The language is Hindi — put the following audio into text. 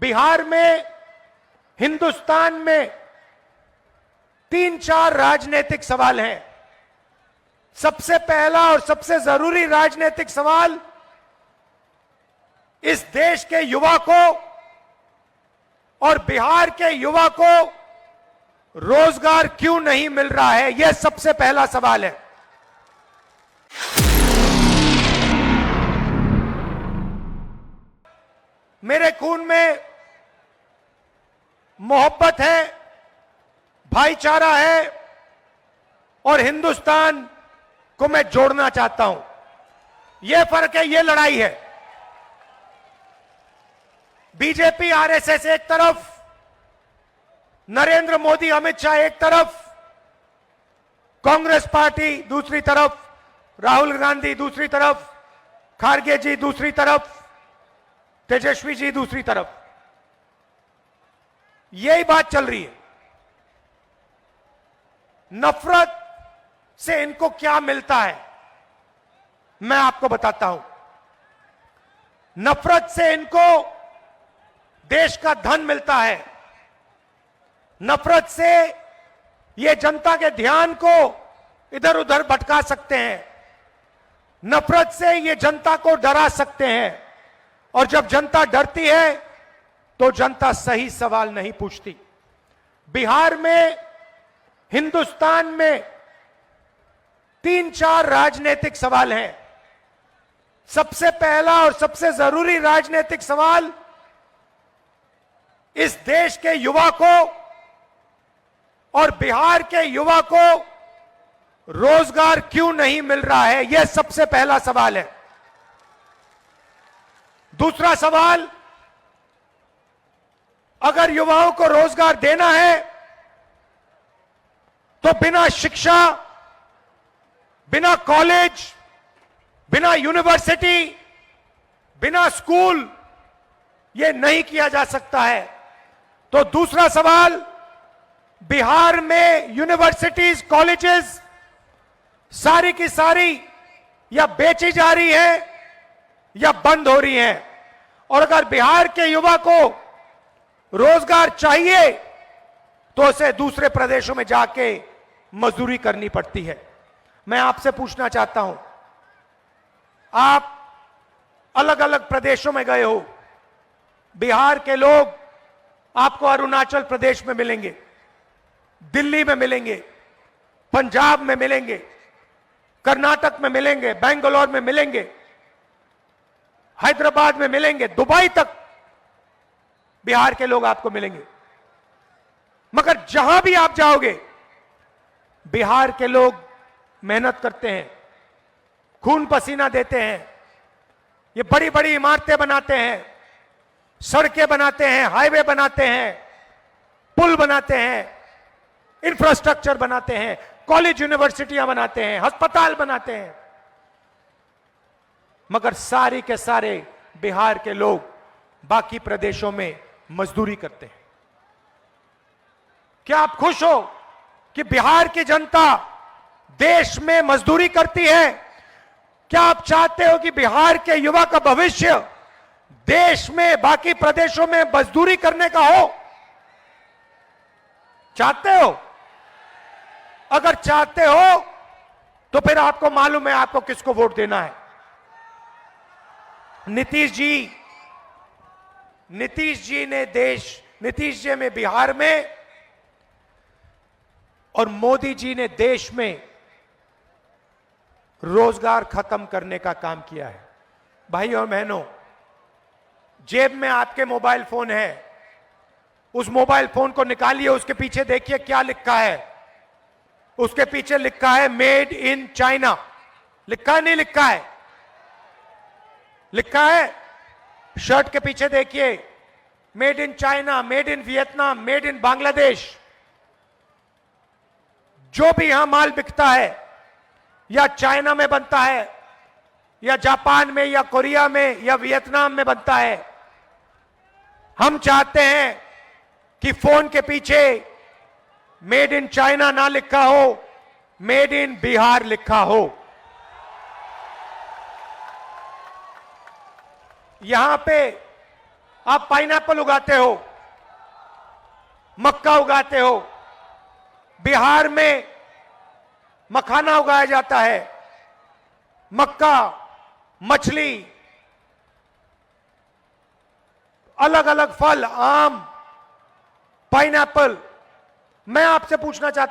बिहार में, हिंदुस्तान में 3-4 राजनीतिक सवाल हैं। सबसे पहला और सबसे जरूरी राजनीतिक सवाल, इस देश के युवा को और बिहार के युवा को रोजगार क्यों नहीं मिल रहा है, यह सबसे पहला सवाल है। मेरे खून में मोहब्बत है, भाईचारा है और हिंदुस्तान को मैं जोड़ना चाहता हूं। यह फर्क है, यह लड़ाई है। बीजेपी आरएसएस एक तरफ, नरेंद्र मोदी अमित शाह एक तरफ, कांग्रेस पार्टी दूसरी तरफ, राहुल गांधी दूसरी तरफ, खारगे जी दूसरी तरफ, तेजस्वी जी दूसरी तरफ। यही बात चल रही है। नफरत से इनको क्या मिलता है, मैं आपको बताता हूं। नफरत से इनको देश का धन मिलता है। नफरत से ये जनता के ध्यान को इधर उधर भटका सकते हैं। नफरत से ये जनता को डरा सकते हैं। और जब जनता डरती है तो जनता सही सवाल नहीं पूछती। बिहार में, हिंदुस्तान में 3-4 राजनीतिक सवाल हैं। सबसे पहला और सबसे जरूरी राजनीतिक सवाल, इस देश के युवा को और बिहार के युवा को रोजगार क्यों नहीं मिल रहा है, यह सबसे पहला सवाल है। दूसरा सवाल, अगर युवाओं को रोजगार देना है तो बिना शिक्षा, बिना कॉलेज, बिना यूनिवर्सिटी, बिना स्कूल यह नहीं किया जा सकता है। तो दूसरा सवाल, बिहार में यूनिवर्सिटीज, कॉलेजेस सारी की सारी या बेची जा रही है या बंद हो रही हैं। और अगर बिहार के युवा को रोजगार चाहिए तो उसे दूसरे प्रदेशों में जाके मजदूरी करनी पड़ती है। मैं आपसे पूछना चाहता हूं, आप अलग अलग प्रदेशों में गए हो। बिहार के लोग आपको अरुणाचल प्रदेश में मिलेंगे, दिल्ली में मिलेंगे, पंजाब में मिलेंगे, कर्नाटक में मिलेंगे, बेंगलोर में मिलेंगे, हैदराबाद में मिलेंगे, दुबई तक बिहार के लोग आपको मिलेंगे। मगर जहां भी आप जाओगे, बिहार के लोग मेहनत करते हैं, खून पसीना देते हैं, ये बड़ी बड़ी इमारतें बनाते हैं, सड़कें बनाते हैं, हाईवे बनाते हैं, पुल बनाते हैं, इंफ्रास्ट्रक्चर बनाते हैं, कॉलेज यूनिवर्सिटियां बनाते हैं, अस्पताल बनाते हैं। मगर सारे के सारे बिहार के लोग बाकी प्रदेशों में मजदूरी करते हैं। क्या आप खुश हो कि बिहार की जनता देश में मजदूरी करती है? क्या आप चाहते हो कि बिहार के युवा का भविष्य देश में, बाकी प्रदेशों में मजदूरी करने का हो? चाहते हो? अगर चाहते हो तो फिर आपको मालूम है आपको किसको वोट देना है। नीतीश जी ने नीतीश जी ने बिहार में और मोदी जी ने देश में रोजगार खत्म करने का काम किया है। भाई और बहनों, जेब में आपके मोबाइल फोन है, उस मोबाइल फोन को निकालिए, उसके पीछे देखिए क्या लिखा है। उसके पीछे लिखा है मेड इन चाइना। लिखा है, नहीं लिखा है? लिखा है। शर्ट के पीछे देखिए, made in China, made in Vietnam, made in Bangladesh. जो भी यहां माल बिकता है या चाइना में बनता है या जापान में या कोरिया में या वियतनाम में बनता है। हम चाहते हैं कि फोन के पीछे मेड इन चाइना ना लिखा हो, मेड इन बिहार लिखा हो। यहां पे आप पाइनएप्पल उगाते हो, मक्का उगाते हो, बिहार में मखाना उगाया जाता है, मक्का, मछली, अलग अलग फल, आम, पाइनएप्पल। मैं आपसे पूछना चाहता